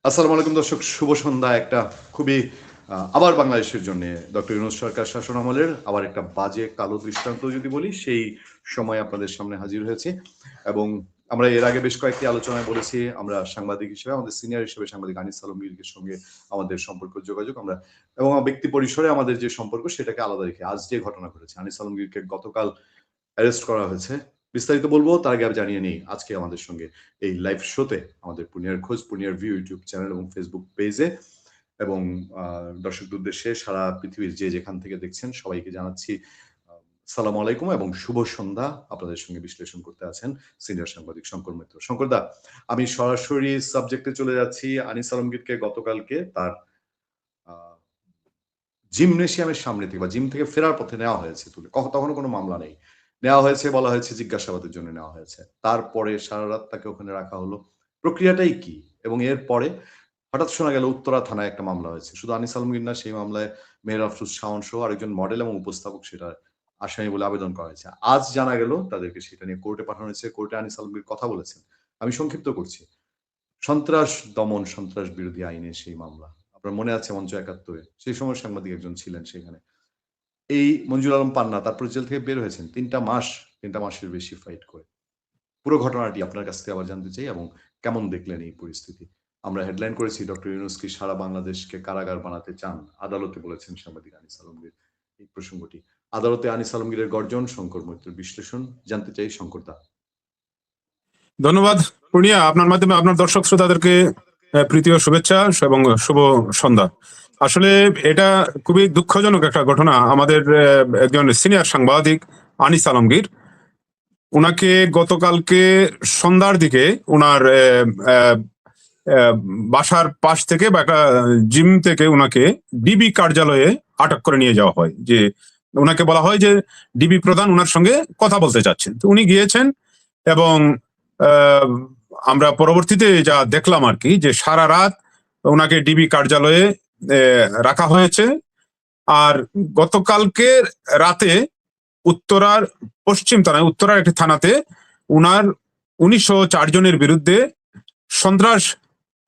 আসসালামু আলাইকুম দর্শক, শুভ সন্ধ্যা। একটা খুবই আবার বাংলাদেশের জন্য ডক্টর ইউনূস সরকার শাসন আমলের আবার একটা বাজে কালো দৃষ্টান্ত যদি বলি, সেই সময় আপনাদের সামনে হাজির হয়েছে। এবং আমরা এর আগে বেশ কয়েকটি আলোচনায় বলেছি, আমরা সাংবাদিক হিসেবে, আমাদের সিনিয়র হিসেবে সাংবাদিক আনিস আলমগীরের সঙ্গে আমাদের সম্পর্ক যোগাযোগ আমরা এবং ব্যক্তি পরিসরে আমাদের যে সম্পর্ক সেটাকে আলাদা রেখে আজ যে ঘটনা ঘটেছে, আনিস আলমগীরকে গতকাল অ্যারেস্ট করা হয়েছে, বিস্তারিত বলবো। তার আগে আমি জানিয়ে নিই, আজকে আমাদের সঙ্গে এই লাইভ শোতে আমাদের পূর্ণিয়ার খোঁজ, পূর্ণিয়ার ভিউ ইউটিউব চ্যানেল এবং ফেসবুক পেজে এবং দর্শকদের উদ্দেশ্যে সারা পৃথিবীর যে যেখান থেকে দেখছেন সবাইকে জানাচ্ছি সালাম আলাইকুম এবং শুভ সন্ধ্যা। আপনাদের সঙ্গে বিশ্লেষণ করতে আছেন সিনিয়র সাংবাদিক শঙ্কর মিত্র। শঙ্কর দা, আমি সরাসরি সাবজেক্টে চলে যাচ্ছি। আনিস আলমগীরকে গতকালকে তার জিমনেশিয়ামের সামনে থেকে বা জিম থেকে ফেরার পথে নেওয়া হয়েছে তুলে, তখনও কোনো মামলা নেই, নেওয়া হয়েছে, বলা হয়েছে জিজ্ঞাসাবাদের জন্য নেওয়া হয়েছে। তারপরে সারা রাত তাকে ওখানে রাখা হলো। প্রক্রিয়াটাই কি? এবং এর পরে হঠাৎ শোনা গেল উত্তরা থানায় একটা মামলা হয়েছে। শুধু আনিস আলমগীর না, সেই মামলায় মেহের আফরোজ শাওন সহ আরেকজন মডেল এবং উপস্থাপক সেটা আসামি বলে আবেদন করা হয়েছে। আজ জানা গেল তাদেরকে সেটা নিয়ে কোর্টে পাঠানো হয়েছে। কোর্টে আনিস আলমগীর কথা বলেছেন। আমি সংক্ষিপ্ত করছি। সন্ত্রাস দমন, সন্ত্রাস বিরোধী আইনে সেই মামলা, আপনার মনে আছে মঞ্চ ৭১-এ সেই সময় সাংবাদিক একজন ছিলেন সেখানে, এই মঞ্জুর আলম পান্না, তারপর জেল থেকে বের হয়েছেন ৩টা মাসের বেশি ফাইট করে। পুরো ঘটনাটি আপনার কাছ থেকে আবার জানতে চাই এবং কেমন দেখলেন এই পরিস্থিতি। আমরা হেডলাইন করেছি, ডক্টর ইউনূস কি সারা বাংলাদেশকে কারাগার বানাতে চান? আদালতে বলেছেন সাংবাদিক আনিস আলমগীর এই প্রসঙ্গটি। আদালতে আনিস আলমগীরের গর্জন, শঙ্কর মৈত্রের বিশ্লেষণ জানতে চাই। শঙ্কর দা, ধন্যবাদ পূর্ণিয়া। আপনার মাধ্যমে আপনার দর্শক শ্রোতাদেরকে প্রীতীয় শুভেচ্ছা এবং শুভ সন্ধ্যা। আসলে এটা খুবই দুঃখজনক একটা ঘটনা। আমাদের একজন সিনিয়র সাংবাদিক আনিস আলমগীর, উনাকে গতকালকে সন্ধ্যার দিকে উনার বাসার পাশ থেকে বা একটা জিম থেকে উনাকে ডিবি কার্যালয়ে আটক করে নিয়ে যাওয়া হয়। যে উনাকে বলা হয় যে ডিবি প্রধান উনার সঙ্গে কথা বলতে চাচ্ছেন। তো উনি গিয়েছেন এবং আমরা পরবর্তীতে যা দেখলাম আর কি, যে সারা রাত ওনাকে ডিবি কার্যালয়ে রাখা হয়েছে। আর গতকালকে রাতে উত্তরার পশ্চিম থানায়, উত্তরার একটি থানাতে উনার ১৯০৪ জনের বিরুদ্ধে সন্ত্রাস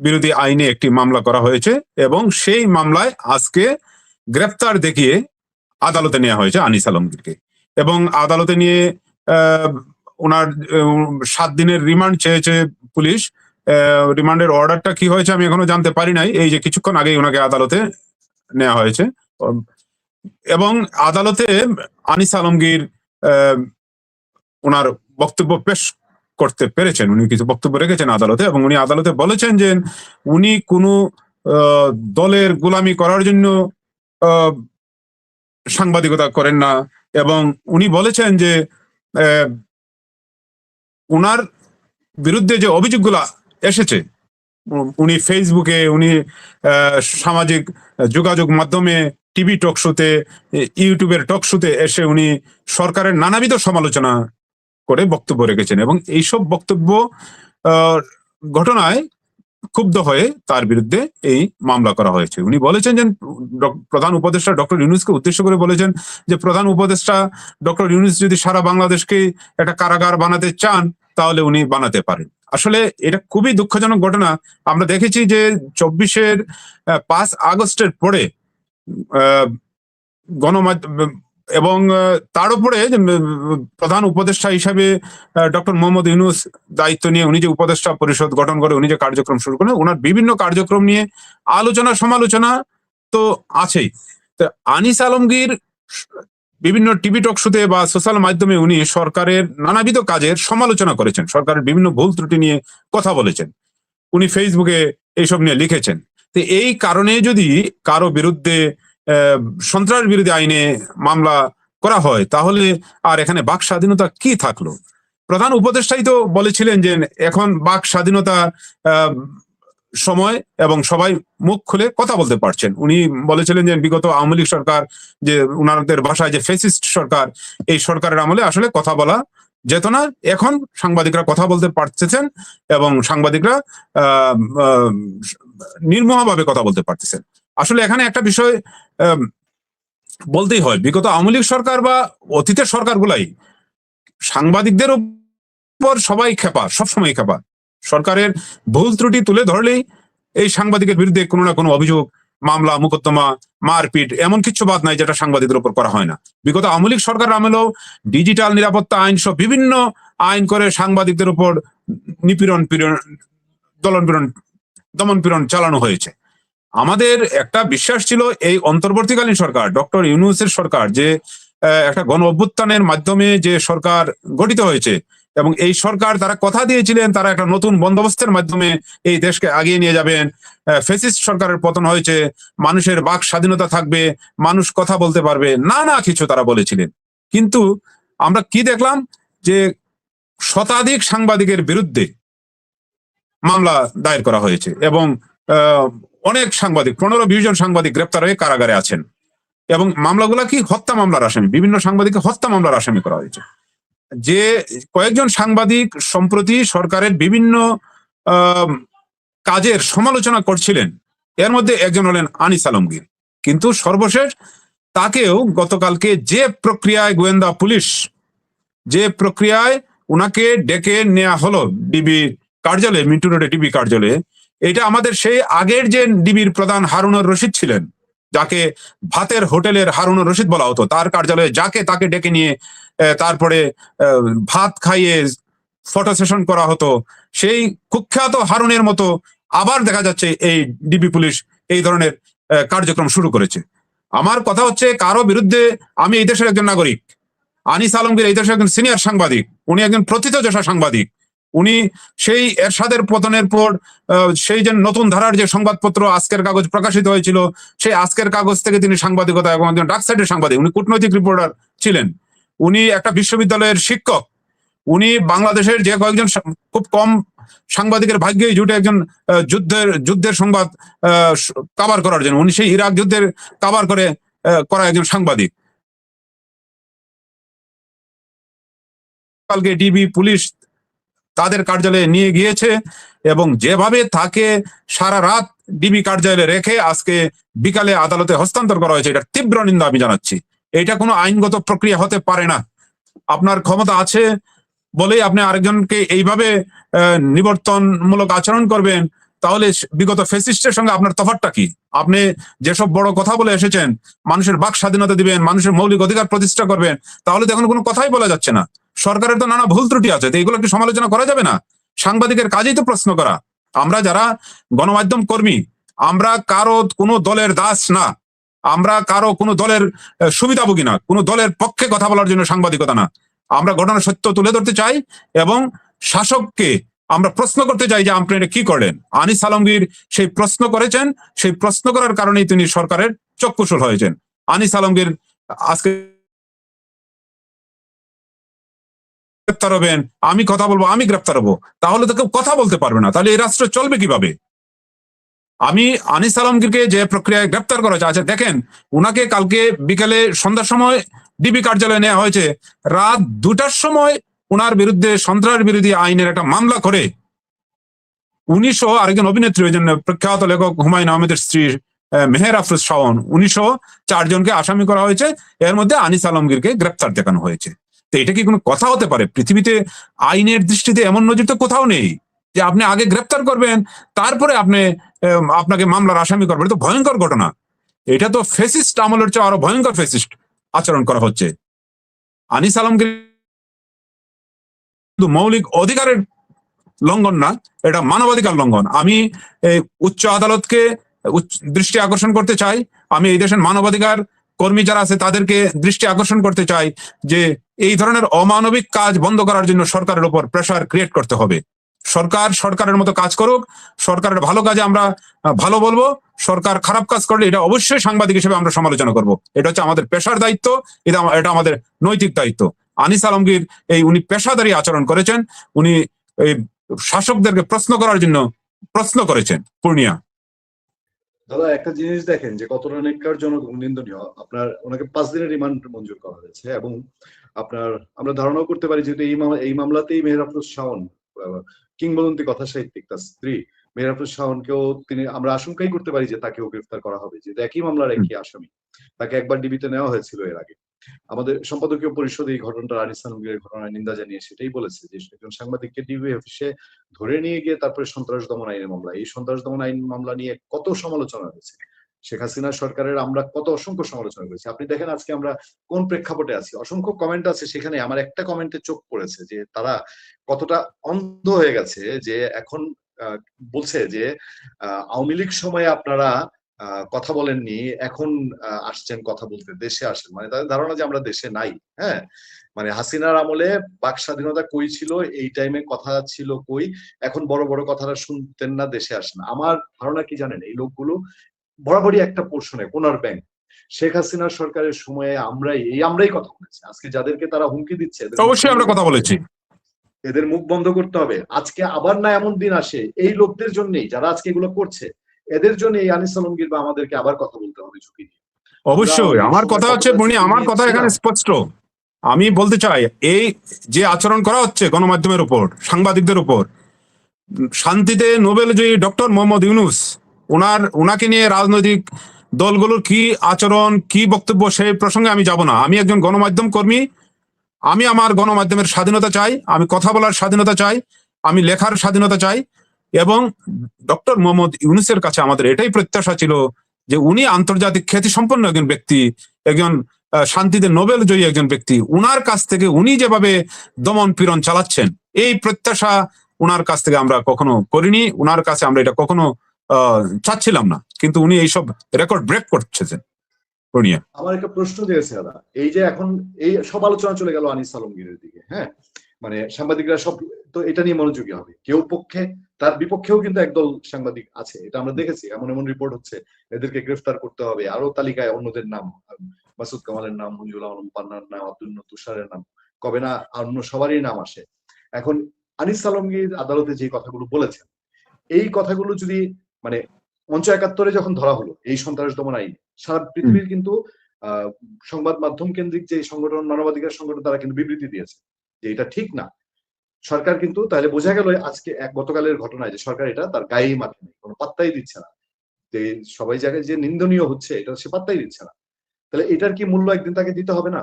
বিরোধী আইনে একটি মামলা করা হয়েছে এবং সেই মামলায় আজকে গ্রেপ্তার দেখিয়ে আদালতে নেওয়া হয়েছে আনিস আলমগীরকে। এবং আদালতে নিয়ে ওনার ৭ দিনের রিমান্ড চেয়েছে পুলিশ। রিমান্ডের অর্ডারটা কি হয়েছে আমি এখনো জানতে পারি নাই। এই যে কিছুক্ষণ আগেই ওনাকে আদালতে নেওয়া হয়েছে এবং আদালতে আনিস আলমগীর ওনার বক্তব্য পেশ করতে পেরেছেন। উনি কিছু বক্তব্য রেখেছেন আদালতে এবং উনি আদালতে বলেছেন যে উনি কোনো দলের গোলামি করার জন্য সাংবাদিকতা করেন না। এবং উনি বলেছেন যে উনার বিরুদ্ধে যে অভিযোগগুলা এসেছে, উনি ফেসবুকে, উনি সামাজিক যোগাযোগ মাধ্যমে, টিভি টক শোতে, ইউটিউবের টক শোতে এসে উনি সরকারের নানাবিধ সমালোচনা করে বক্তব্য রেখেছেন এবং এইসব বক্তব্য ঘটনায় ক্ষুব্ধ হয়ে তার বিরুদ্ধে এই মামলা করা হয়েছে। উনি বলেছেন যে প্রধান উপদেষ্টা ডক্টর ইউনূসকে উদ্দেশ্য করে বলেছেন যে প্রধান উপদেষ্টা ডক্টর ইউনূস যদি সারা বাংলাদেশকে একটা কারাগার বানাতে চান তাহলে উনি বানাতে পারেন। আসলে এটা খুবই দুঃখজনক ঘটনা। আমরা দেখেছি যে ৫ আগস্টের পরে গণমাধ্যম এবং তার উপরে প্রধান উপদেষ্টা হিসাবে ডক্টর মোহাম্মদ ইউনূস দায়িত্ব নিয়ে উনি যে উপদেষ্টা পরিষদ গঠন করে উনি যে কার্যক্রম শুরু করেন, ওনার বিভিন্ন কার্যক্রম নিয়ে আলোচনা সমালোচনা তো আছেই। আনিস আলমগীর বিভিন্ন টিভি টক শোতে বা সোশ্যাল মাধ্যমে উনি সরকারের নানাবিধ কাজের সমালোচনা করেছেন, সরকারের বিভিন্ন ভুল ত্রুটি নিয়ে কথা বলেছেন, উনি ফেসবুকে এইসব নিয়ে লিখেছেন। তো এই কারণে যদি কারো বিরুদ্ধে সন্ত্রাস বিরোধী আইনে মামলা করা হয় তাহলে আর এখানে বাক স্বাধীনতা কি থাকলো? প্রধান উপদেষ্টাই তো বলেছিলেন যে এখন বাক স্বাধীনতা সময় এবং সবাই মুখ খুলে কথা বলতে পারছেন। উনি বলেছিলেন যে বিগত আওয়ামী লীগ সরকার, যে উনাদের ভাষায় যে ফ্যাসিস্ট সরকার, এই সরকারের আমলে আসলে কথা বলা যেত না। এখন সাংবাদিকরা কথা বলতে পারতেছেন এবং সাংবাদিকরা নির্মোহভাবে কথা বলতে পারতেছেন। আসলে এখানে একটা বিষয় বলতেই হয়, বিগত আওয়ামী লীগ সরকার বা অতীতের সরকারগুলাই সাংবাদিকদের উপর সবাই খেপা, সবসময় খেপা। সরকারের ভুল ত্রুটি তুলে ধরলেই এই সাংবাদিকের বিরুদ্ধে কোনো না কোনো অভিযোগ, মামলা, মোকদ্দমা, মারপিট এমন কিছু বাদ নাই যেটা সাংবাদিকদের উপর করা হয় না। বিগত আওয়ামী লীগ সরকার আমলেও ডিজিটাল নিরাপত্তা আইন সহ বিভিন্ন আইন করে সাংবাদিকদের উপর নিপীড়ন, দমন পীড়ন চালানো হয়েছে। আমাদের একটা বিশ্বাস ছিল এই অন্তর্বর্তীকালীন সরকার, ডক্টর ইউনূসের সরকার, যে একটা গণ অভ্যুত্থানের মাধ্যমে যে সরকার গঠিত হয়েছে, এবং এই সরকার তারা কথা দিয়েছিলেন তারা একটা নতুন বন্দোবস্তের মাধ্যমে এই দেশকে আগিয়ে নিয়ে যাবেন। ফ্যাসিস্ট সরকারের পতন হয়েছে, মানুষের বাক স্বাধীনতা থাকবে, মানুষ কথা বলতে পারবে, না কিছু তারা বলেছিলেন। কিন্তু আমরা কি দেখলাম, যে শতাধিক সাংবাদিকের বিরুদ্ধে মামলা দায়ের করা হয়েছে, এবং অনেক সাংবাদিক, 15-20 জন সাংবাদিক গ্রেপ্তার হয়ে কারাগারে আছেন। এবং মামলাগুলা কি হত্যা মামলার আসামি, বিভিন্ন সাংবাদিককে হত্যা মামলার আসামি করা হয়েছে। যে কয়েকজন সাংবাদিক সম্প্রতি সরকারের বিভিন্ন কাজের সমালোচনা করছিলেন, এর মধ্যে একজন হলেন আনিস আলমগীর। কিন্তু সর্বশেষ তাকেও গতকালকে যে প্রক্রিয়ায় গোয়েন্দা পুলিশ, যে প্রক্রিয়ায় উনাকে ডেকে নেওয়া হলো ডিবি কার্যালয়ে, মিন্টু রোডে ডিবি কার্যালয়ে, এটা আমাদের সেই আগের যে ডিবির প্রধান হারুনুর রশিদ ছিলেন, যাকে ভাতের হোটেলের হারুনুর রশিদ বলা হতো, তার কার্যালয়ে তাকে ডেকে নিয়ে তারপরে ভাত খাইয়ে ফটো সেশন করা হতো, সেই কুখ্যাত হারুনের মতো আবার দেখা যাচ্ছে এই ডিবি পুলিশ এই ধরনের কার্যক্রম শুরু করেছে। আমার কথা হচ্ছে, কারো বিরুদ্ধে, আমি এই দেশের একজন নাগরিক, আনিস আলমগীর এই দেশের একজন সিনিয়র সাংবাদিক, উনি একজন প্রথিতযশা সাংবাদিক। উনি সেই এরশাদের পতনের পর সেই যে নতুন ধারার যে সংবাদপত্র আজকের কাগজ প্রকাশিত হয়েছিল, সেই আজকের কাগজ থেকে তিনি সাংবাদিকতা এবং একজন ডার্ক সাইডের সাংবাদিক, উনি কূটনৈতিক রিপোর্টার ছিলেন, উনি একটা বিশ্ববিদ্যালয়ের শিক্ষক, উনি বাংলাদেশের যে কয়েকজন খুব কম সাংবাদিকের ভাগ্যেই জুটে একজন যুদ্ধের সংবাদ কাভার করার জন্য, উনি সেই ইরাক যুদ্ধের কাভার করা একজন সাংবাদিক। কালকে ডিবি পুলিশ তাদের কার্যালয়ে নিয়ে গিয়েছে, এবং যেভাবে তাকে সারা রাত ডিবি কার্যালয়ে রেখে আজকে বিকালে আদালতে হস্তান্তর করা হয়েছে, এটা তীব্র নিন্দা আমি জানাচ্ছি। এটা কোনো আইনগত প্রক্রিয়া হতে পারে না। আপনার ক্ষমতা আছে বলেই আপনি আরেকজনকে এইভাবে নিবর্তনমূলক আচরণ করবেন, তাহলে বিগত ফ্যাসিস্টের সঙ্গে আপনার তফাৎটা কি? আপনি যেসব বড় কথা বলে এসেছেন, মানুষের বাক স্বাধীনতা দিবেন, মানুষের মৌলিক অধিকার প্রতিষ্ঠা করবেন, তাহলে তো এখন কোনো কথাই বলা যাচ্ছে না। সরকারের তো নানা ভুল ত্রুটি আছে, তো এগুলো কি সমালোচনা করা যাবে না? সাংবাদিকের কাজেই তো প্রশ্ন করা। আমরা যারা গণমাধ্যম কর্মী, আমরা কারো কোনো দলের দাস না, আমরা কারো কোনো দলের সুবিধাভোগী না, কোনো দলের পক্ষে কথা বলার জন্য সাংবাদিকতা না। আমরা ঘটনা সত্য তুলে ধরতে চাই এবং শাসককে আমরা প্রশ্ন করতে চাই যে আপনি এটা কি করলেন। আনিস আলমগীর সেই প্রশ্ন করেছেন, সেই প্রশ্ন করার কারণেই তিনি সরকারের চক্ষুশূল হয়েছেন। আনিস আলমগীর আজকে গ্রেপ্তার হবেন, আমি কথা বলবো, আমি গ্রেপ্তার হবো, তাহলে তো কেউ কথা বলতে পারবে না, তাহলে এই রাষ্ট্র চলবে কিভাবে? আমি আনিস আলমগীরকে যে প্রক্রিয়ায় গ্রেপ্তার করা হয়েছে, আচ্ছা দেখেন, উনাকে কালকে বিকালে সন্ধ্যার সময় ডিবি কার্যালয়ে নেওয়া হয়েছে, রাত 2টার সময় উনার বিরুদ্ধে সন্ত্রাস বিরোধী আইনের একটা মামলা করে উনি সহ আরেকজন অভিনেত্রী, ওই জন্য প্রখ্যাত লেখক হুমায়ুন আহমেদের স্ত্রী মেহের আফরোজ শাওন, 4 জনকে আসামি করা হয়েছে, এর মধ্যে আনিস আলমগীরকে গ্রেপ্তার দেখানো হয়েছে। তো এটা কি কোনো কথা হতে পারে? পৃথিবীতে আইনের দৃষ্টিতে এমন নজির তো কোথাও নেই যে আপনি আগে গ্রেপ্তার করবেন, তারপরে আপনাকে মামলার আসামি করবেন। এটা তো ভয়ঙ্কর ঘটনা। এটা তো ফ্যাসিস্ট আমলের চেয়ে আরো ভয়ঙ্কর ফ্যাসিস্ট আচরণ করা হচ্ছে। আনিস আলমগীর মৌলিক অধিকারের লঙ্ঘন না, এটা মানবাধিকার লঙ্ঘন। আমি উচ্চ আদালতকে দৃষ্টি আকর্ষণ করতে চাই, আমি এই দেশের মানবাধিকার কর্মী যারা আছে তাদেরকে দৃষ্টি আকর্ষণ করতে চাই যে এই ধরনের অমানবিক কাজ বন্ধ করার জন্য সরকারের উপর প্রেসার ক্রিয়েট করতে হবে। সরকার সরকারের মতো কাজ করুক, সরকারের ভালো কাজে আমরা ভালো বলবো, সরকার খারাপ কাজ করলে এটা অবশ্যই সাংবাদিক হিসেবে আমরা সমালোচনা করব। এটা হচ্ছে আমাদের পেশার দায়িত্ব, এটা আমাদের নৈতিক দায়িত্ব। আনিস আলমগীর উনি পেশাদারি আচরণ করেছেন, উনি এই শাসকদেরকে প্রশ্ন করার জন্য প্রশ্ন করেছেন। পূর্ণিয়া দাদা, একটা জিনিস দেখেন যে কতটা ন্যাক্কারজনক এবং নিন্দনীয়। আপনার ওনাকে 5 দিনের রিমান্ড মঞ্জুর করা হয়েছে, এবং আমরা ধারণাও করতে পারি যেহেতু এই মামলাতেই মেহের আফরোজ শাওন, কিংবদন্তি কথা সাহিত্যিক, তার স্ত্রী মেহের আফরোজ শাওনকেও আমরা আশঙ্কাই করতে পারি যে তাকেও গ্রেফতার করা হবে, যে একই মামলার একই আসামি, তাকে একবার ডিবিতে নেওয়া হয়েছিল এর আগে। আমাদের সম্পাদকীয় পরিষদ এই ঘটনাটা আনিস আলমগীরের ঘটনার নিন্দা জানিয়ে সেটাই বলেছে যে একজন সাংবাদিককে ডিবি অফিসে ধরে নিয়ে গিয়ে তারপরে সন্ত্রাস দমন আইনের মামলা, এই সন্ত্রাস দমন আইন মামলা নিয়ে কত সমালোচনা হয়েছে। শেখ হাসিনা সরকারের আমরা কত অসংখ্য সমালোচনা করেছি। আপনি দেখেন আজকে আমরা কোন প্রেক্ষাপটে আছি, অসংখ্য কমেন্ট আছে সেখানে। আমার একটা কমেন্টে চোখ পড়েছে যে তারা কতটা অন্ধ হয়ে গেছে, যে এখন বলছে যে আওয়ামী লীগ সময়ে আপনারা কথা বলেননি, এখন আসছেন কথা বলতে, দেশে আসেন, মানে তাদের ধারণা যে আমরা দেশে নাই। হ্যাঁ, মানে হাসিনার আমলে বাক স্বাধীনতা কই ছিল, এই টাইমে কথা ছিল কই, এখন বড় বড় কথাটা শুনতেন না, দেশে আসেন। আমার ধারণা কি জানেন, এই লোকগুলো বরাবরই একটা পোর্শনে কোনার ব্যাংক। শেখ হাসিনার সরকারের সময়ে আমরাই কথা বলেছি। আজকে যাদেরকে তারা হুমকি দিচ্ছে, অবশ্যই আমরা কথা বলেছি, এদের মুখ বন্ধ করতে হবে। আজকে আবার না এমন দিন আসে এই লোকদের জন্যই, যারা আজকে এগুলো করছে, এদের জন্য এই আনিস আলমগীর বা আমাদেরকে আবার কথা বলতে হবে ঝুঁকি নিয়ে। অবশ্যই। আমার কথা হচ্ছে আমার কথা এখানে স্পষ্ট। আমি বলতে চাই, এই যে আচরণ করা হচ্ছে গণমাধ্যমের উপর, সাংবাদিকদের উপর, শান্তিতে নোবেলজয়ী ডক্টর মোহাম্মদ ইউনূস, ওনাকে নিয়ে রাজনৈতিক দলগুলোর কি আচরণ, কি বক্তব্য, সেই প্রসঙ্গে আমি যাব না। আমি একজন গণমাধ্যম কর্মী, আমি আমার গণমাধ্যমের স্বাধীনতা চাই, আমি কথা বলার স্বাধীনতা চাই, আমি লেখার স্বাধীনতা চাই। এবং ডক্টর মোহাম্মদ ইউনূসের কাছে আমাদের এটাই প্রত্যাশা ছিল যে উনি আন্তর্জাতিক খ্যাতি সম্পন্ন একজন ব্যক্তি, একজন শান্তিতে নোবেল জয়ী একজন ব্যক্তি। উনার কাছ থেকে উনি যেভাবে দমন পীড়ন চালাচ্ছেন, এই প্রত্যাশা উনার কাছ থেকে আমরা কখনো করিনি, উনার কাছে আমরা এটা কখনো চাচ্ছিলাম না, কিন্তু উনি এইসব রেকর্ড ব্রেক করছেন। আমার একটা প্রশ্ন দিয়েছে দাদা, এই যে এখন এই সব আলোচনা চলে গেল আনিস আলমগীরের দিকে, হ্যাঁ, মানে সাংবাদিকরা সব তো এটা নিয়ে মনোযোগী হবে, কেউ পক্ষে, তার বিপক্ষেও কিন্তু একদল সাংবাদিক আছে, এটা আমরা দেখেছি। এমন এমন রিপোর্ট হচ্ছে এদেরকে গ্রেফতার করতে হবে, আরো তালিকায় অন্যদের নাম, মাসুদ কামালের নাম, মঞ্জুল আলম পান্নার নাম, আব্দুল তুষারের নাম, কবে না অন্য সবারই নাম আসে। এখন আনিস আলমগীর আদালতে যে কথাগুলো বলেছেন, এই কথাগুলো যদি মানে মঞ্চ ৭১ যখন ধরা হলো এই সন্ত্রাস দমন আইন, সারা পৃথিবীর কিন্তু সংবাদ মাধ্যম কেন্দ্রিক যে সংগঠন, মানবাধিকার সংগঠন, তারা কিন্তু বিবৃতি দিয়েছে যে এটা ঠিক না। সরকার কিন্তু, তাহলে বোঝা গেল আজকে গতকালের ঘটনায় যে সরকার এটা তার গায়েই মাথা নেই, কোনো পাত্তাই দিচ্ছে না, যে সবাই জায়গায় যে নিন্দনীয় হচ্ছে এটা সে পাত্তাই দিচ্ছে না। তাহলে এটার কি মূল্য একদিন তাকে দিতে হবে না?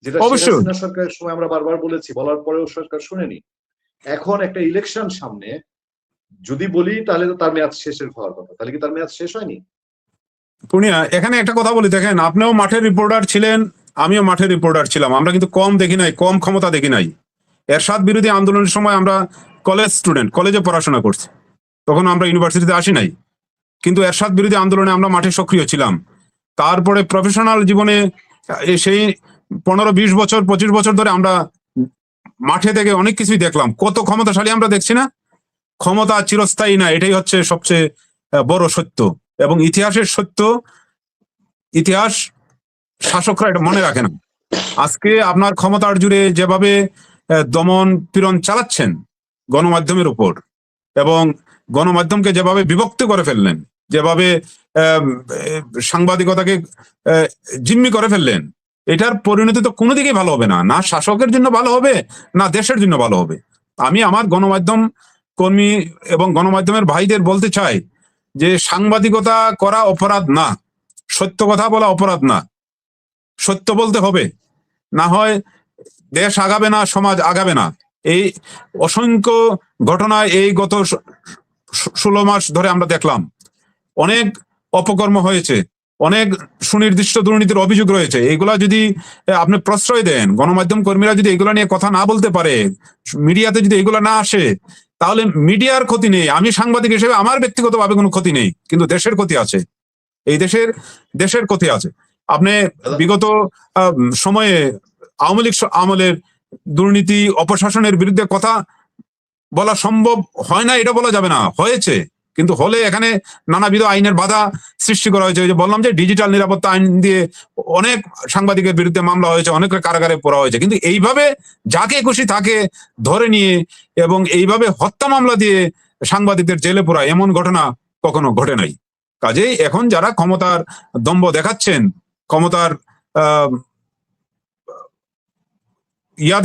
যেটা শেখ হাসিনা সরকারের সময় আমরা বারবার বলেছি, বলার পরেও সরকার শুনেনি। এখন একটা ইলেকশন সামনে, যদি বলি তাহলে তো তার মেয়াদ শেষের হওয়ার কথা, তাহলে কি তার মেয়াদ শেষ হয়নি? পুনিয়া, এখানে একটা কথা বলি, দেখেন, আপনিও মাঠের রিপোর্টার ছিলেন, আমিও মাঠের রিপোর্টার ছিলাম। আমরা কিন্তু কম দেখি নাই, কম ক্ষমতা দেখি নাই। এরশাদ বিরোধী আন্দোলনের সময় আমরা কলেজ স্টুডেন্ট, কলেজে পড়াশোনা করছি, তখন আমরা ইউনিভার্সিটিতে আসি নাই, কিন্তু এরশাদ বিরোধী আন্দোলনে আমরা মাঠে সক্রিয় ছিলাম। তারপরে প্রফেশনাল জীবনে সেই 15-20 বছর 25 বছর ধরে আমরা মাঠে থেকে অনেক কিছুই দেখলাম। কত ক্ষমতাশালী আমরা দেখছি না? ক্ষমতা চিরস্থায়ী না, এটাই হচ্ছে সবচেয়ে বড় সত্য, এবং ইতিহাসের সত্য। ইতিহাস শাসকরা এটা মনে রাখে না। আজকে আপনার ক্ষমতার জুড়ে যেভাবে দমন পীড়ন চালাচ্ছেন গণমাধ্যমের উপর, এবং গণমাধ্যমকে যেভাবে বিভক্ত করে ফেললেন, যেভাবে সাংবাদিকতাকে জিম্মি করে ফেললেন, এটার পরিণতি তো কোনো দিকেই ভালো হবে না, না শাসকের জন্য ভালো হবে, না দেশের জন্য ভালো হবে। আমি আমার গণমাধ্যম কর্মী এবং গণমাধ্যমের ভাইদের বলতে চাই যে সাংবাদিকতা করা অপরাধ না, সত্য কথা বলা অপরাধ না, সত্য বলতে হবে, না হয় দেশ আগাবে না, সমাজ আগাবে না। এই অসংখ্য ঘটনায় এই গত 16 মাস ধরে আমরা দেখলাম, অনেক অপকর্ম হয়েছে, অনেক সুনির্দিষ্ট দুর্নীতির অভিযোগ রয়েছে। এইগুলা যদি আপনি প্রশ্রয় দেন, গণমাধ্যম কর্মীরা যদি এগুলা নিয়ে কথা না বলতে পারে, মিডিয়াতে যদি এগুলা না আসে, তাহলে মিডিয়ার ক্ষতি নেই। আমি সাংবাদিক হিসেবে আমার ব্যক্তিগতভাবে কোনো ক্ষতি নেই, কিন্তু দেশের ক্ষতি আছে, এই দেশের ক্ষতি আছে। আপনি বিগত সময়ে আওয়ামী লীগ আমলের দুর্নীতি অপশাসনের বিরুদ্ধে কথা বলা সম্ভব হয় না, এটা বলা যাবে না, হয়েছে, কিন্তু হলে এখানে নানাবিধ আইনের বাধা সৃষ্টি করা হয়েছে। যে বললাম যে ডিজিটাল নিরাপত্তা আইন দিয়ে অনেক সাংবাদিকের বিরুদ্ধে মামলা হয়েছে, অনেকের কারাগারে পড়া হয়েছে, কিন্তু এইভাবে যাকে খুশি তাকে ধরে নিয়ে এবং এইভাবে হত্যা মামলা দিয়ে সাংবাদিকদের জেলে পোড়া, এমন ঘটনা কখনো ঘটে নাই। কাজেই এখন যারা ক্ষমতার দম্ভ দেখাচ্ছেন, ক্ষমতার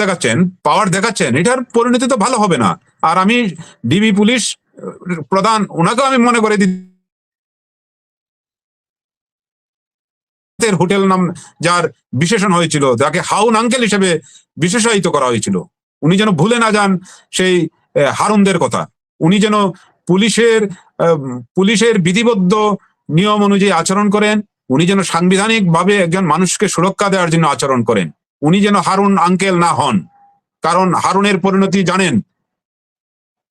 দেখাচ্ছেন, পাওয়ার দেখাচ্ছেন, এটার পরিণতি তো ভালো হবে না। আর আমি ডিবি পুলিশ প্রধান, ওনাকেও আমি মনে করে দিই হোটেল নাম যার বিশেষণ হয়েছিল, যাকে হাউন আঙ্কেল হিসেবে বিশেষায়িত করা হয়েছিল, উনি যেন ভুলে না যান সেই হারুনদের কথা। উনি যেন পুলিশের বিধিবদ্ধ নিয়ম অনুযায়ী আচরণ করেন, উনি যেন সাংবিধানিক ভাবে একজন মানুষকে সুরক্ষা দেওয়ার জন্য আচরণ করেন, উনি যেন হারুন আঙ্কেল না হন, কারণ হারুনের পরিণতি জানেন।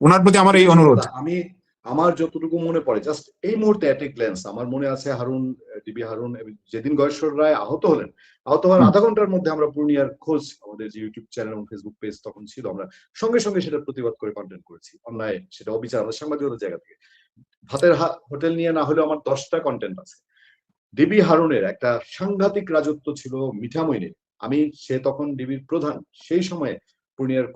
ওনার প্রতি আমার এই অনুরোধ। আমি আমার যতটুকু মনে পড়ে, জাস্ট এই মুহূর্তে এট এ গ্ল্যান্স আমার মনে আছে ডিবি হারুন যেদিন গয়েশ্বর রায় আহত হওয়ার আধা ঘন্টার মধ্যে আমরা পূর্ণিয়ার খোঁজ, আমাদের যে ইউটিউব চ্যানেল এবং ফেসবুক পেজ তখন ছিল, আমরা সঙ্গে সঙ্গে সেটা প্রতিবাদ করে কন্টেন্ট করেছি। অন্যায়, সেটা অবিচার, আমাদের সাংবাদিকতার জায়গা থেকে। ভাতের হোটেল নিয়ে না হলেও আমার 10টা কন্টেন্ট আছে। ডিবি হারুনের একটা সাংঘাতিক রাজত্ব ছিল মিঠামইনে। সে তখন ডিবির প্রধান, সেই সময়ে পূর্ণিয়ার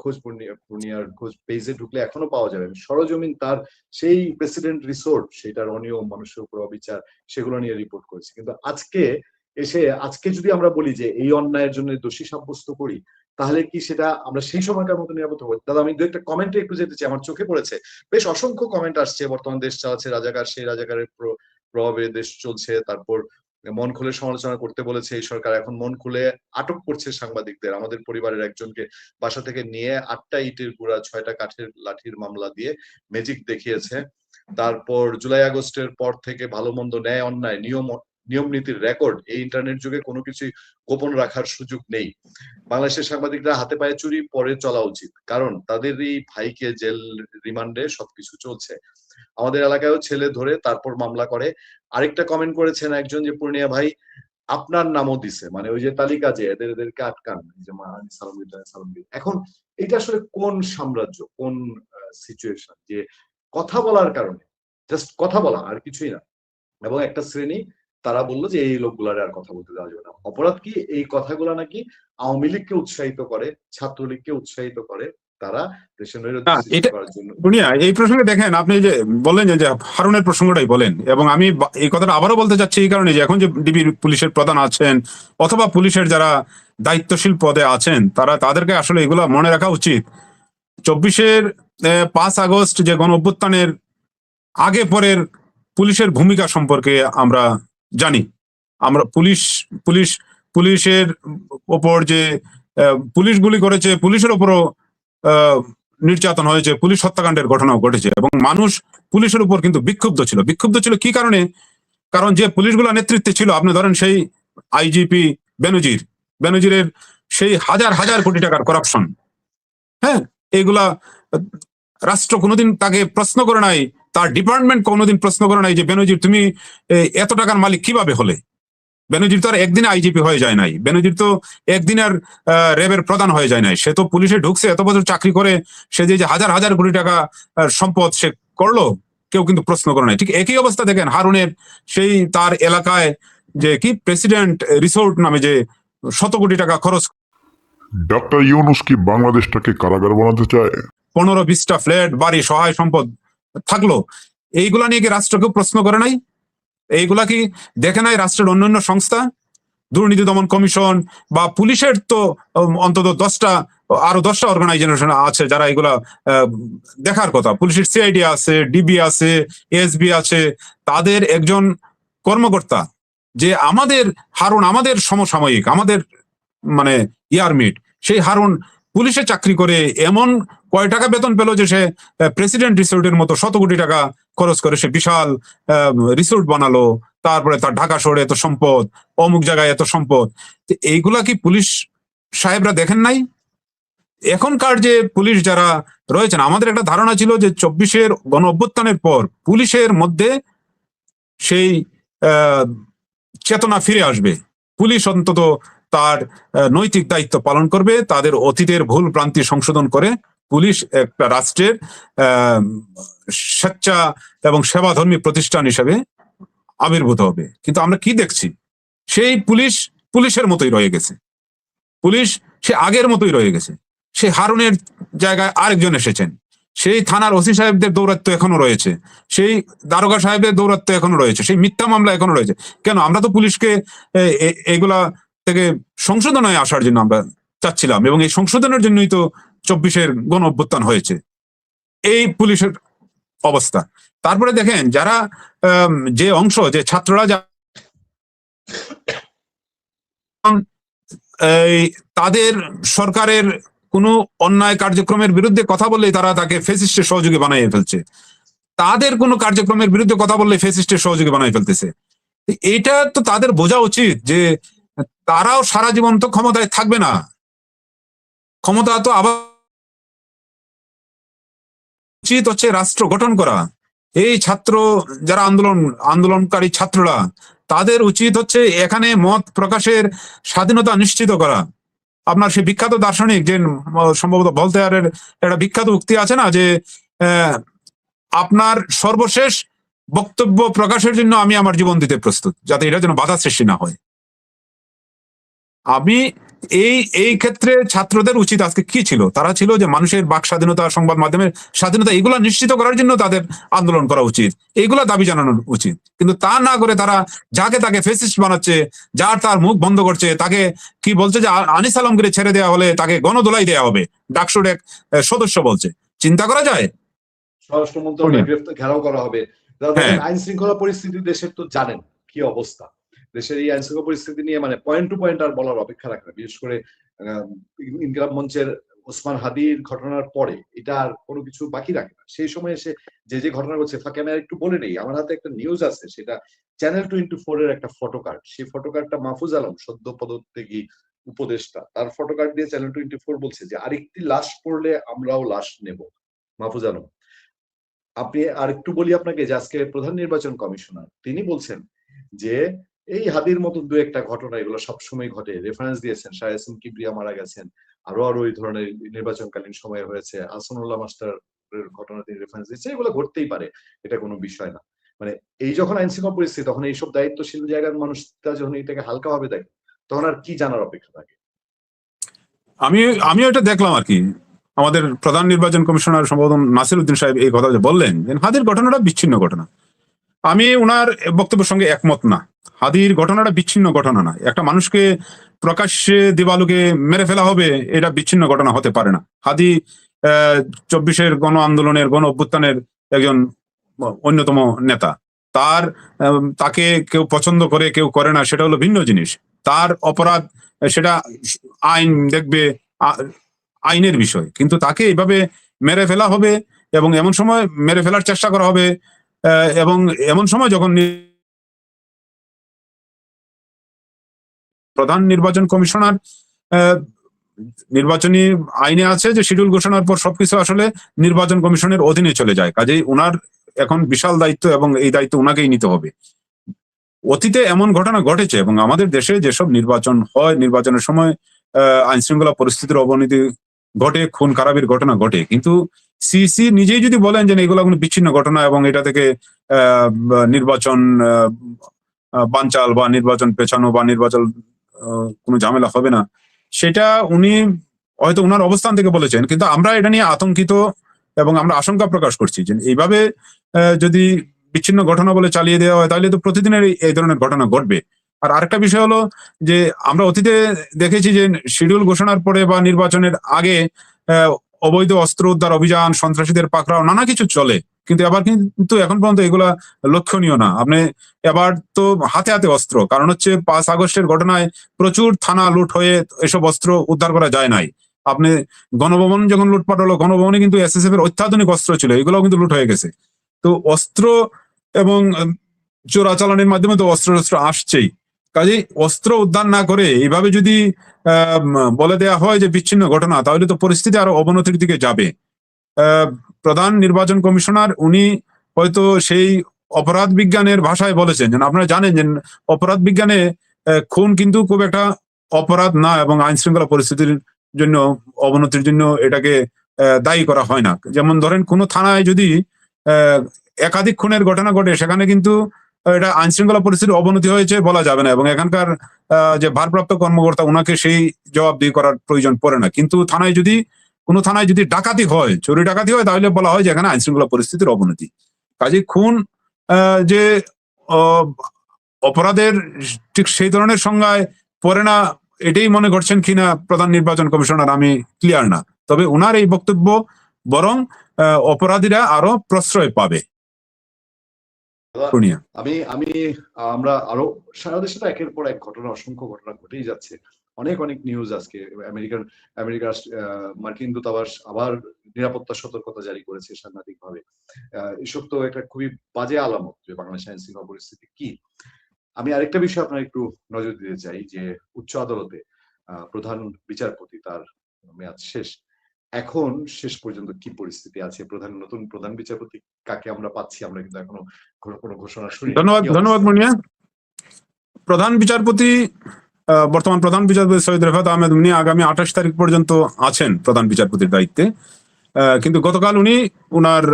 খোঁজ পেজে ঢুকলে এখনো পাওয়া যাবে। সরজমিন তার সেই প্রেসিডেন্ট রিসোর্ট, সেটার অনিয়ম, মানুষের উপর অবিচার, সেগুলো নিয়ে রিপোর্ট করেছি। কিন্তু আজকে যদি আমরা বলি যে এই অন্যায়ের জন্য দোষী সাব্যস্ত করি, তাহলে কি সেটা আমরা সেই সময়কার মতো নিরাপদ হবো? দাদা, আমি দু একটা কমেন্টে একটু যেতে চাই, আমার চোখে পড়েছে বেশ অসংখ্য কমেন্ট আসছে। বর্তমান দেশ চালাচ্ছে রাজাকার, সেই রাজাকারের প্রভাবে দেশ চলছে। তারপর মন খুলে সমালোচনা করতে বলেছে এই সরকার, এখন মন খুলে আটক করছে সাংবাদিকদের। আমাদের পরিবারের একজনকে বাসা থেকে নিয়ে 8টা ইটের গুঁড়া 6টা কাঠের লাঠির মামলা দিয়ে ম্যাজিক দেখিয়েছে। তারপর জুলাই আগস্টের পর থেকে ভালো মন্দ, ন্যায় অন্যায়, নিয়ম নীতির রেকর্ড, এই ইন্টারনেট যুগে কোনো কিছুই গোপন রাখার সুযোগ নেই। বাংলাদেশের সাংবাদিকরা হাতে পায়ে চুরি পরে চলা উচিত, কারণ তাদের এই ভাইকে জেল রিমান্ডে সবকিছু চলছে। আমাদের এলাকায়ও ছেলে ধরে তারপর মামলা করে। আরেকটা কমেন্ট করেছেন একজন যে পূর্ণিয়া ভাই আপনার নামও দিছে, মানে ওই যে তালিকা যে এদেরকে আটকান, যে সালামগীর। এখন এটা আসলে কোন সাম্রাজ্য, কোন সিচুয়েশন যে কথা বলার কারণে, জাস্ট কথা বলা আর কিছুই না, এবং একটা শ্রেণী তারা বললো যে এই লোকগুলার আর কথা বলতে দেওয়া যাবে না। অপরাধ কি? এই কথাগুলা নাকি আওয়ামী লীগকে উৎসাহিত করে, ছাত্রলীগকে উৎসাহিত করে, তারা দেশের নৈরাজ্য সৃষ্টি করার জন্য। এই প্রসঙ্গে দেখেন, আপনি যে বললেন যে হারুনের প্রসঙ্গটাই বলেন, এবং আমি এই কথাটা আবারও বলতে চাচ্ছি এই কারণে যে এখন যে ডিবি পুলিশের প্রধান আছেন অথবা পুলিশের যারা দায়িত্বশীল পদে আছেন, তাদেরকে আসলে এগুলো মনে রাখা উচিত। 24-এর 5 আগস্ট যে গণ অভ্যুত্থানের আগে পরের পুলিশের ভূমিকা সম্পর্কে আমরা জানি। আমরা পুলিশের ওপর যে পুলিশ গুলি করেছে, পুলিশের উপরও নির্যাতন হয়েছে, পুলিশ হত্যাকাণ্ডের ঘটনাও ঘটেছে, এবং মানুষ পুলিশের উপর কিন্তু বিক্ষুব্ধ ছিল কি কারণে? কারণ যে পুলিশগুলো নেতৃত্বে ছিল, আপনি ধরেন সেই আইজিপি বেনজিরের সেই হাজার হাজার কোটি টাকার করাপশন, হ্যাঁ, এইগুলা রাষ্ট্র কোনোদিন তাকে প্রশ্ন করে নাই, তার ডিপার্টমেন্ট কোনোদিন প্রশ্ন করে নাই যে বেনজির তুমি এত টাকার মালিক কিভাবে হলে। বেনজির তো আর একদিনে আইজিপি হয়ে যায় নাই, বেনজির তো একদিন আর র্যাবের প্রধান হয়ে যায় নাই। সে তো পুলিশে ঢুকছে, এত বছর চাকরি করে সে যে হাজার হাজার কোটি টাকা সম্পদ সে করলো, কেউ কিন্তু প্রশ্ন করে নাই। ঠিক একই অবস্থা দেখেন হারুনের, সেই তার এলাকায় যে কি প্রেসিডেন্ট রিসোর্ট নামে যে 100 কোটি টাকা খরচ। ডক্টর ইউনূস কি বাংলাদেশটাকে কারাগার বানাতে চায়? 15-20টা ফ্ল্যাট, বাড়ি, সহায় সম্পদ থাকলো, এইগুলা নিয়ে কি রাষ্ট্রকেও প্রশ্ন করে নাই? এইগুলা কি দেখে নাই রাষ্ট্রের অন্যান্য সংস্থা? দুর্নীতি দমন কমিশন বা পুলিশের তো অন্তত 10টা অর্গানাইজেশন আছে যারা এগুলা দেখার কথা। পুলিশের সিআইডি আছে, ডিবি আছে, এসবি আছে, তাদের একজন কর্মকর্তা যে আমাদের হারুন, আমাদের সমসাময়িক, আমাদের মানে ইয়ারমিট, সেই হারুন পুলিশে চাকরি করে এমন কয় টাকা বেতন পেল যে সে প্রেসিডেন্ট রিসোর্টের মতো 100 কোটি টাকা খরচ করে সে বিশাল রিসোর্ট বানালো। তারপরে তার ঢাকা শহরে এত সম্পদ, অমুক জায়গায় এত সম্পদ। এইগুলা কি পুলিশ সাহেবরা দেখেন নাই? এখনকার যে পুলিশ যারা রয়েছেন, আমাদের একটা ধারণা ছিল যে 24-এর গণ অভ্যুত্থানের পর পুলিশের মধ্যে সেই চেতনা ফিরে আসবে, পুলিশ অন্তত তার নৈতিক দায়িত্ব পালন করবে, তাদের অতীতের ভুল ভ্রান্তি সংশোধন করে পুলিশ একটা রাষ্ট্রের স্বেচ্ছা এবং সেবাধর্মী প্রতিষ্ঠান হিসেবে আবির্ভূত হবে। কিন্তু আমরা কি দেখছি? সেই পুলিশের মতোই রয়ে গেছে, পুলিশ সে আগের মতোই রয়ে গেছে। সে হারুনের জায়গায় আরেকজন এসেছেন, সেই থানার ওসি সাহেবদের দৌরাত্ম্য এখনো রয়েছে, সেই দারোগা সাহেবের দৌরাত্ম্য এখনো রয়েছে, সেই মিথ্যা মামলা এখনো রয়েছে। কেন? আমরা তো পুলিশকে এগুলা থেকে সংশোধন হয়ে আসার জন্য আমরা চাচ্ছিলাম, এবং এই সংশোধনের জন্যই তো 24-এর গণ অভ্যুত্থান হয়েছে। এই পুলিশের অবস্থা। তারপরে দেখেন যারা যে অংশ, যে ছাত্ররা এই তাদের সরকারের কোনো অন্যায় কার্যক্রমের বিরুদ্ধে কথা বললেই তারা তাকে ফ্যাসিস্টের সহযোগী বানিয়ে ফেলছে, তাদের কোনো কার্যক্রমের বিরুদ্ধে কথা বললে ফ্যাসিস্টের সহযোগী বানিয়ে ফেলতেছে। এটা তো তাদের বোঝা উচিত যে তারাও সারা জীবন তো ক্ষমতায় থাকবে না, ক্ষমতা তো আবার উচিত হচ্ছে রাষ্ট্র গঠন করা। এই ছাত্র যারা আন্দোলনকারী ছাত্ররা, তাদের উচিত হচ্ছে এখানে মত প্রকাশের স্বাধীনতা নিশ্চিত করা। আপনার সেই বিখ্যাত দার্শনিক যে সম্ভবত ভলতেয়ারের একটা বিখ্যাত উক্তি আছে না, যে আপনার সর্বশেষ বক্তব্য প্রকাশের জন্য আমি আমার জীবন দিতে প্রস্তুত, যাতে এটা যেন বাধা সৃষ্টি না হয়। আমি এই ক্ষেত্রে ছাত্রদের উচিত আজকে কি ছিল, তারা ছিল যে মানুষের বাক স্বাধীনতা, সংবাদ মাধ্যমের স্বাধীনতা, এগুলা নিশ্চিত করার জন্য তাদের আন্দোলন করা উচিত, এগুলা দাবি জানানো উচিত। কিন্তু তা না করে তারা যাকে তাকে ফেসিস্ট বানাচ্ছে, যার তার মুখ বন্ধ করছে, তাকে কি বলছে যে আনিস আলমগীর ছেড়ে দেওয়া হলে তাকে গণদোলাই দেওয়া হবে, ডাকসুর এক সদস্য বলছে। চিন্তা করা যায়? স্বরাষ্ট্র মন্ত্রণালয় ঘেরাও করা হবে। হ্যাঁ। আইন শৃঙ্খলা পরিস্থিতি দেশের তো জানেন কি অবস্থা, দেশের এই আইন শৃঙ্খলা পরিস্থিতি নিয়ে মানে পয়েন্ট টু পয়েন্ট আর বলার অপেক্ষা রাখে না। বিশেষ করে ইনকিলাব মঞ্চের ওসমান হাদির ঘটনার পরে এটা আর কোনো কিছু বাকি রাখে না। সেই সময় এসে যে ঘটনা ঘটছে, ফাঁকে আমি একটু বলে নেই, আমার হাতে একটা নিউজ আছে, সেটা চ্যানেল 24 এর একটা ফটোকার্ড। সেই ফটোকার্ডটা মাহফুজ আলম, সদ্য পদত্যাগী উপদেষ্টা, তার ফটোকার্ড দিয়ে চ্যানেল 24 বলছে যে আরেকটি লাশ পড়লে আমরাও লাশ নেব। মাহফুজ আলম, আপনি আর একটু বলি আপনাকে যে আজকে প্রধান নির্বাচন কমিশনার তিনি বলছেন যে এই হাদির মতো দু একটা ঘটনা এগুলো সবসময় ঘটে, রেফারেন্স দিয়েছেন শাহ ইয়াসিন কিবরিয়া মারা গেছেন, আরো এই ধরনের নির্বাচনকালীন সময়ে হয়েছে, হাসানুল্লাহ মাস্টারের ঘটনা তিনি রেফারেন্স দিয়েছেন, এগুলো ঘটতেই পারে, এটা কোনো বিষয় না। মানে এই যখন আইন শৃঙ্খলা পরিস্থিতি, তখন এইসব দায়িত্বশীল জায়গার মানুষরা যখন এটাকে হালকাভাবে দেখে, তখন আর কি জানার অপেক্ষা থাকে? আমিও এটা দেখলাম আর কি। আমাদের প্রধান নির্বাচন কমিশনার সম্ভবত নাসির উদ্দিন সাহেব এই কথা বললেন যে হাদির ঘটনাটা বিচ্ছিন্ন ঘটনা। আমি ওনার বক্তব্যের সঙ্গে একমত না। হাদির ঘটনাটা বিচ্ছিন্ন ঘটনা না। একটা মানুষকে প্রকাশ্যে দিবালুকে মেরে ফেলা হবে, এটা বিচ্ছিন্ন ঘটনা হতে পারে না। হাদি 24-এর গণ আন্দোলনের, গণ অভ্যুত্থানের একজন অন্যতম নেতা। তাকে কেউ পছন্দ করে কেউ করে না, সেটা হলো ভিন্ন জিনিস। তার অপরাধ, সেটা আইন দেখবে, আইনের বিষয়। কিন্তু তাকে এইভাবে মেরে ফেলা হবে এবং এমন সময় মেরে ফেলার চেষ্টা করা হবে, এবং এমন সময় যখন প্রধান নির্বাচন কমিশনার, নির্বাচনী আইনে আছে যে শিডিউল ঘোষণার পর সবকিছু আসলে নির্বাচন কমিশনের অধীনে চলে যায়, কাজেই উনার এখন বিশাল দায়িত্ব এবং এই দায়িত্ব উনাকেই নিতে হবে। অতীতে এমন ঘটনা ঘটেছে এবং আমাদের দেশে যেসব নির্বাচন হয়, নির্বাচনের সময় আইন শৃঙ্খলা পরিস্থিতির অবনতি ঘটে, খুন খারাপের ঘটনা ঘটে, কিন্তু সিসি নিজেই যদি বলেন যে এগুলো কোনো বিচ্ছিন্ন ঘটনা এবং এটা থেকে নির্বাচন বানচাল বা নির্বাচন পেছানো বা নির্বাচন কোনো ঝামেলা হবে না, সেটা উনি হয়তো উনার অবস্থান থেকে বলেছেন, কিন্তু আমরা এটা নিয়ে আতঙ্কিত এবং আমরা আশঙ্কা প্রকাশ করছি যে এইভাবে যদি বিচ্ছিন্ন ঘটনা বলে চালিয়ে দেওয়া হয়, তাহলে তো প্রতিদিনের এই ধরনের ঘটনা ঘটবে। আর আরেকটা বিষয় হলো যে আমরা অতীতে দেখেছি যে শিডিউল ঘোষণার পরে বা নির্বাচনের আগে অবৈধ অস্ত্র উদ্ধার অভিযান, সন্ত্রাসীদের পাকড়াও, নানা কিছু চলে, কিন্তু এবার কিন্তু এখন পর্যন্ত এগুলা লক্ষণীয় না। আপনি এবার তো হাতে হাতে অস্ত্র, কারণ হচ্ছে 5 আগস্টের ঘটনায় প্রচুর থানা লুট হয়ে এসব অস্ত্র উদ্ধার করা যায় নাই। আপনি গণভবন যখন লুটপাট হলো, গণভবনে কিন্তু এসএসএফ এর অত্যাধুনিক অস্ত্র ছিল, এগুলোও কিন্তু লুট হয়ে গেছে। তো অস্ত্র এবং চোরাচালানের মাধ্যমে তো অস্ত্র আসছেই, কাজেই অস্ত্র উদ্ধার না করে এইভাবে যদি বলে দেয়া হয় যে বিচ্ছিন্ন ঘটনা, তাহলে তো পরিস্থিতি আরো অবনতির দিকে যাবে। প্রধান নির্বাচন কমিশনার উনি হয়তো সেই অপরাধ বিজ্ঞানের ভাষায় বলেছেন, যেন আপনারা জানেন যে অপরাধ বিজ্ঞানে খুন কিন্তু খুব একটা অপরাধ না এবং আইন শৃঙ্খলা পরিস্থিতির জন্য অবনতির জন্য এটাকে দায়ী করা হয় না। যেমন ধরেন কোনো থানায় যদি একাধিক খুনের ঘটনা ঘটে, সেখানে কিন্তু এটা আইন শৃঙ্খলা পরিস্থিতির অবনতি হয়েছে বলা যাবে না এবং এখানকার যে ভারপ্রাপ্ত কর্মকর্তা, ওনাকে সেই জবাবদিহি করার প্রয়োজন পড়ে না। কিন্তু কোনো থানায় যদি ডাকাতি হয়, চুরি ডাকাতি হয়, তাহলে বলা হয় যে এখানে আইন শৃঙ্খলা পরিস্থিতির অবনতি। কাজেই খুন যে অপরাধের ঠিক সেই ধরনের সংজ্ঞায় পড়ে না, এটাই মনে করছেন কিনা প্রধান নির্বাচন কমিশনার আমি ক্লিয়ার না। তবে ওনার এই বক্তব্য বরং অপরাধীরা আরো প্রশ্রয় পাবে। পূর্ণিয়া। আমি আমি আমরা আরো সারা দেশে তো একের পর এক ঘটনা, অসংখ্য ঘটনা ঘটেই যাচ্ছে। অনেক অনেক নিউজ আজকে আমেরিকার মার্কিন দূতাবাস আবার নিরাপত্তা সতর্কতা জারি করেছে সাংঘাতিকভাবে। এসব তো একটা খুবই বাজে আলামত যে বাংলাদেশ আইন শৃঙ্খলা পরিস্থিতি কি। আমি আরেকটা বিষয় আপনার একটু নজর দিতে চাই যে উচ্চ আদালতে প্রধান বিচারপতি তার মেয়াদ শেষ। এখন শেষ পর্যন্ত কি পরিস্থিতি আছে? নতুন প্রধান বিচারপতি কাকে আমরা পাচ্ছি? আমরা কিন্তু এখনো কোনো ঘোষণা শুনিনি। ধন্যবাদ, কি ধন্যবাদ অবস্থা? মুনিয়া। প্রধান বিচারপতি বর্তমান প্রধান বিচারপতি সৈয়দ রেফাত আহমেদ, উনি আগামী 28 তারিখ পর্যন্ত আছেন প্রধান বিচারপতির দায়িত্বে। কিন্তু গতকাল উনি উনার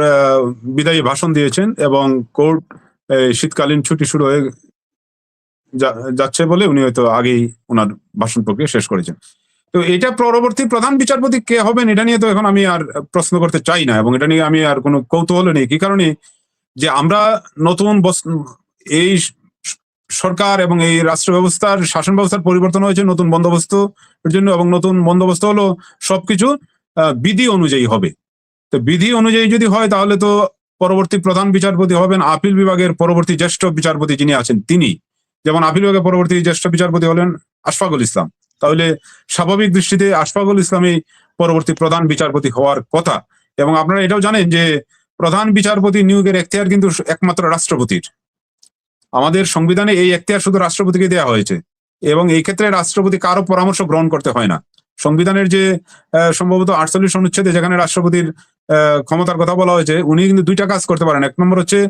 বিদায়ী ভাষণ দিয়েছেন এবং কোর্ট শীতকালীন ছুটি শুরু হয়ে যাচ্ছে বলে উনি হয়তো আগেই ওনার ভাষণ প্রক্রিয়া শেষ করেছেন। তো এটা পরবর্তী প্রধান বিচারপতি কে হবেন এটা নিয়ে তো এখন আমি আর প্রশ্ন করতে চাই না, এবং এটা নিয়ে আমি আর কোনো কৌতূহল নেই। কি কারণে? যে আমরা নতুন এই সরকার এবং এই রাষ্ট্র ব্যবস্থার শাসন ব্যবস্থার পরিবর্তন হয়েছে নতুন বন্দোবস্তের জন্য, এবং নতুন বন্দোবস্ত হলো সবকিছু বিধি অনুযায়ী হবে। তো বিধি অনুযায়ী যদি হয় তাহলে তো পরবর্তী প্রধান বিচারপতি হবেন আপিল বিভাগের পরবর্তী জ্যেষ্ঠ বিচারপতি যিনি আছেন তিনি। যেমন আপিল বিভাগের পরবর্তী জ্যেষ্ঠ বিচারপতি হলেন আশফাকুল ইসলাম, তাহলে স্বাভাবিক দৃষ্টিতে আশফাকুল ইসলামই পরবর্তী প্রধান বিচারপতি হওয়ার কথা। এবং আপনারা এটাও জানেন যে প্রধান বিচারপতি নিয়োগের এখতিয়ার কিন্তু একমাত্র রাষ্ট্রপতির। আমাদের সংবিধানে এই এখতিয়ার শুধু রাষ্ট্রপতিকে দেওয়া হয়েছে, এবং এই ক্ষেত্রে রাষ্ট্রপতি কারো পরামর্শ গ্রহণ করতে হয় না। সংবিধানের যে সম্ভবত 48 অনুচ্ছেদে যেখানে রাষ্ট্রপতির ক্ষমতার কথা বলা হয়েছে, উনি কিন্তু দুইটা কাজ করতে পারেন। এক নম্বর হচ্ছে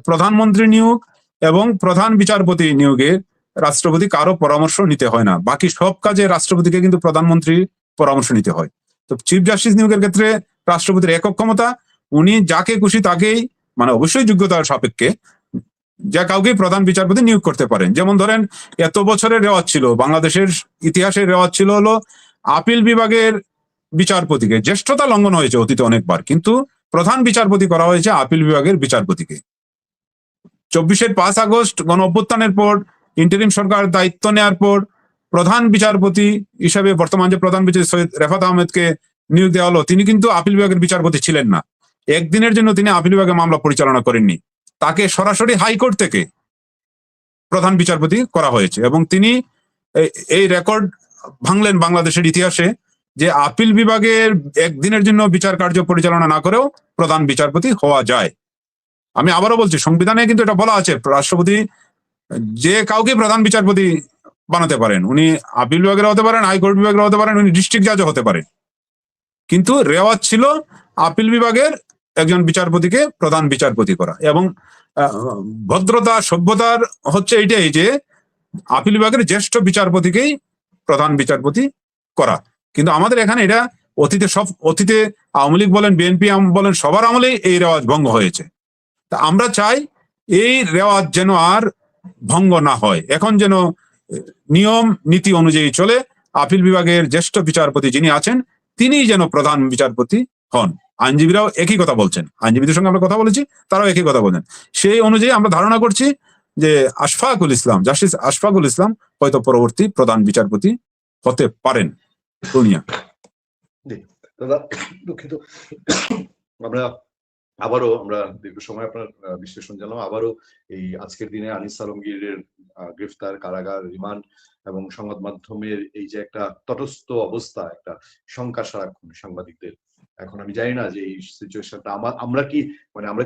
প্রধানমন্ত্রী নিয়োগ, এবং প্রধান বিচারপতি নিয়োগে রাষ্ট্রপতি কারো পরামর্শ নিতে হয় না। বাকি সব কাজে রাষ্ট্রপতিকে কিন্তু প্রধানমন্ত্রী পরামর্শ নিতে হয়। তো চিফ জাস্টিস নিয়োগের ক্ষেত্রে রাষ্ট্রপতির একক ক্ষমতা, উনি যাকে খুশি তাকেই, মানে অবশ্যই যোগ্যতার সাপেক্ষে, যা কাউকে প্রধান বিচারপতি নিয়োগ করতে পারেন। যেমন ধরেন এত বছরের রেওয়াজ ছিল, বাংলাদেশের ইতিহাসের রেওয়াজ ছিল হলো আপিল বিভাগের বিচারপতিকে, জ্যেষ্ঠতা লঙ্ঘন হয়েছে অতীতে অনেকবার, কিন্তু প্রধান বিচারপতি করা হয়েছে আপিল বিভাগের বিচারপতিকে। 5 আগস্ট গণ অভ্যুত্থানের পর ইন্টারিম সরকার দায়িত্ব নেওয়ার পর প্রধান বিচারপতি হিসাবে বর্তমান যে প্রধান বিচারপতি সৈয়দ রেফাত আহমেদকে নিয়োগ দেওয়া হলো, তিনি কিন্তু আপিল বিভাগের বিচারপতি ছিলেন না। একদিনের জন্য তিনি আপিল বিভাগে মামলা পরিচালনা করেননি, তাকে সরাসরি হাইকোর্ট থেকে প্রধান বিচারপতি করা হয়েছে। এবং তিনি এই রেকর্ড ভাঙলেন বাংলাদেশের ইতিহাসে, যে আপিল বিভাগের একদিনের জন্য বিচার কার্য পরিচালনা না করেও প্রধান বিচারপতি হওয়া যায়। আমি আবারও বলছি, সংবিধানে কিন্তু এটা বলা আছে, রাষ্ট্রপতি যে কাউকে প্রধান বিচারপতি বানাতে পারেন। উনি আপিল বিভাগের হতে পারেন, হাইকোর্ট বিভাগের হতে পারেন, উনি ডিস্ট্রিক্ট জাজও হতে পারেন। কিন্তু রেওয়াজ ছিল আপিল বিভাগের একজন বিচারপতিকে প্রধান বিচারপতি করা। এবং ভদ্রতা সভ্যতার হচ্ছে এইটাই যে আপিল বিভাগের জ্যেষ্ঠ বিচারপতিকেই প্রধান বিচারপতি করা। কিন্তু আমাদের এখানে এটা অতীতে আওয়ামী লীগ বলেন, বিএনপি বলেন, সবার আমলেই এই রেওয়াজ ভঙ্গ হয়েছে। তা আমরা চাই এই রেওয়াজ যেন আর ভঙ্গ না হয়। এখন যেন নিয়ম নীতি অনুযায়ী চলে, আপিল বিভাগের জ্যেষ্ঠ বিচারপতি যিনি আছেন তিনিই যেন প্রধান বিচারপতি হন। আইনজীবীরাও একই কথা বলছেন, আইনজীবীদের সঙ্গে আমরা কথা বলেছি, তারাও একই কথা বলেন। সেই অনুযায়ী আমরা ধারণা করছি যে জাস্টিস আশফাকুল ইসলাম হয়তো পরবর্তী প্রধান বিচারপতি হতে পারেন। পূর্ণিয়া। দাদা দুঃখিত, আমরা দীর্ঘ সময় আপনার বিশ্লেষণ জানলাম। আবারও এই আজকের দিনে আনিস আলমগীরের গ্রেফতার, কারাগার, রিমান্ড এবং সংবাদ মাধ্যমের এই যে একটা তটস্থ অবস্থা, একটা শঙ্কা সারাক্ষণ সাংবাদিকদের। এখন আমি জানি না যে এই সিচুয়েশনটা আমরা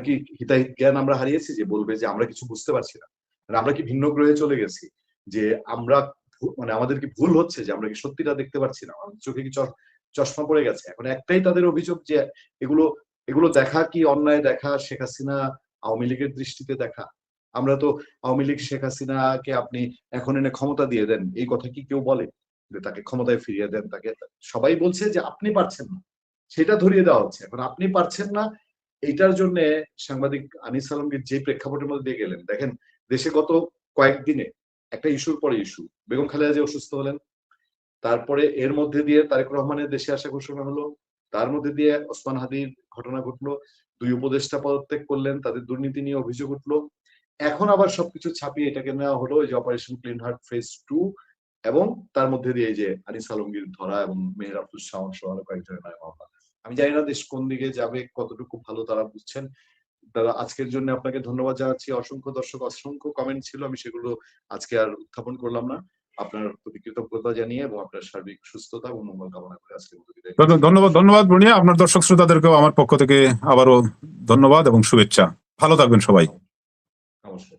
কি হিতাহিত জ্ঞান আমরা হারিয়েছি, যে বলবে যে আমরা কিছু বুঝতে পারছি না, মানে আমরা কি ভিন্ন গ্রহে চলে গেছি, যে আমরা আমাদের কি ভুল হচ্ছে, যে আমরা কি সত্যিটা দেখতে পারছি না, আমাদের চোখে কি চশমা পড়ে গেছে। এখন একটাই তাদের অভিযোগ যে এগুলো দেখা কি অন্যায় দেখা, শেখ হাসিনা আওয়ামী লীগের দৃষ্টিতে দেখা। আমরা তো আওয়ামী লীগ শেখ হাসিনাকে আপনি এখন এনে ক্ষমতা দিয়ে দেন, এই কথা কি কেউ বলে যে তাকে ক্ষমতায় ফিরিয়ে দেন? তাকে সবাই বলছে যে আপনি পারছেন না, সেটা ধরিয়ে দেওয়া হচ্ছে। এখন আপনি পারছেন না, এইটার জন্য সাংবাদিক আনিস আলমগীর যে প্রেক্ষাপটের মধ্যে দিয়ে গেলেন, দেখেন দেশে গত কয়েকদিনে একটা ইস্যুর পরে ইস্যু, বেগম খালেদা জিয়া অসুস্থ হলেন, তারপরে এর মধ্যে দিয়ে তারেক রহমানের দেশে আসা ঘোষণা হলো, তার মধ্যে দিয়ে ওসমান হাদির ঘটনা ঘটলো, 2 উপদেষ্টা পদত্যাগ করলেন, তাদের দুর্নীতি নিয়ে অভিযোগ উঠলো। এখন আবার সবকিছু ছাপিয়ে এটাকে নেওয়া হলো এই যে অপারেশন ক্লিন হার্ট ফেজ 2, এবং তার মধ্যে দিয়ে এই যে আনিস আলমগীর ধরা এবং মেহের আফরোজ শাওন সহ আরো কয়েকজনের নামে মামলা। আমি জানি না দেশ কোন দিকে যাবে, কতটুকু ভালো তারা বুঝছেন। আপনারা আজকের জন্য আপনাকে ধন্যবাদ জানাচ্ছি। অসংখ্য দর্শক অসংখ্য কমেন্ট ছিল, আমি সেগুলো আজকে আর উত্থাপন করলাম না। আপনার প্রতি কৃতজ্ঞতা জানিয়ে এবং আপনার সার্বিক সুস্থতা এবং মঙ্গল কামনা করে আজকের মতো বিদায় নিচ্ছি। ধন্যবাদ বুনিয়া, আপনার দর্শক শ্রোতাদেরকেও আমার পক্ষ থেকে আবারও ধন্যবাদ এবং শুভেচ্ছা। ভালো থাকবেন সবাই। নমস্কার।